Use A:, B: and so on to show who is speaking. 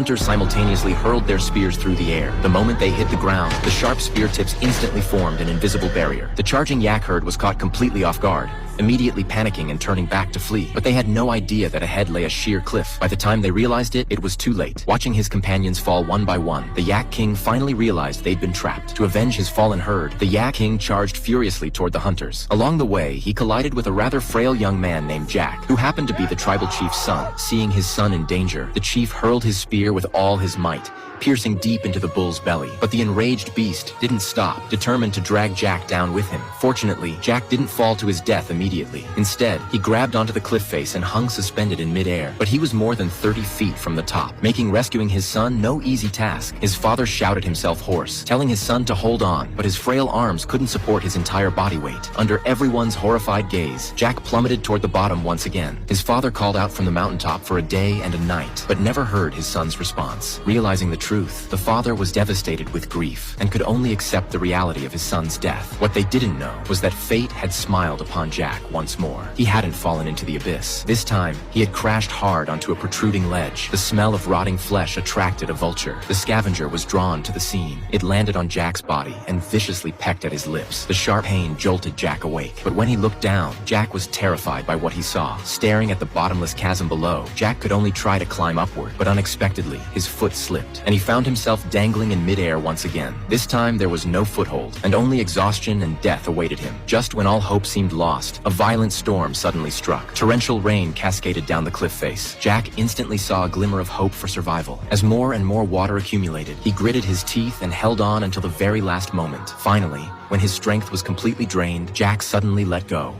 A: hunters simultaneously hurled their spears through the air. The moment they hit the ground, the sharp spear tips instantly formed an invisible barrier. The charging yak herd was caught completely off guard, immediately panicking and turning back to flee. But they had no idea that ahead lay a sheer cliff. By the time they realized it, it was too late. Watching his companions fall one by one, the Yak King finally realized they'd been trapped. To avenge his fallen herd, the Yak King charged furiously toward the hunters. Along the way, he collided with a rather frail young man named Jack, who happened to be the tribal chief's son. Seeing his son in danger, the chief hurled his spear with all his might, piercing deep into the bull's belly. But the enraged beast didn't stop, determined to drag Jack down with him. Fortunately, Jack didn't fall to his death immediately. Instead, he grabbed onto the cliff face and hung suspended in midair. But he was more than 30 feet from the top, making rescuing his son no easy task. His father shouted himself hoarse, telling his son to hold on, but his frail arms couldn't support his entire body weight. Under everyone's horrified gaze, Jack plummeted toward the bottom once again. His father called out from the mountaintop for a day and a night, but never heard his son's response. Realizing the truth, the father was devastated with grief and could only accept the reality of his son's death. What they didn't know was that fate had smiled upon Jack once more. He hadn't fallen into the abyss. This time, he had crashed hard onto a protruding ledge. The smell of rotting flesh attracted a vulture. The scavenger was drawn to the scene. It landed on Jack's body and viciously pecked at his lips. The sharp pain jolted Jack awake, but when he looked down, Jack was terrified by what he saw. Staring at the bottomless chasm below, Jack could only try to climb upward, but unexpectedly, his foot slipped, and he found himself dangling in midair once again. This time, there was no foothold, and only exhaustion and death awaited him. Just when all hope seemed lost, a violent storm suddenly struck. Torrential rain cascaded down the cliff face. Jack instantly saw a glimmer of hope for survival. As more and more water accumulated, he gritted his teeth and held on until the very last moment. Finally, when his strength was completely drained, Jack suddenly let go.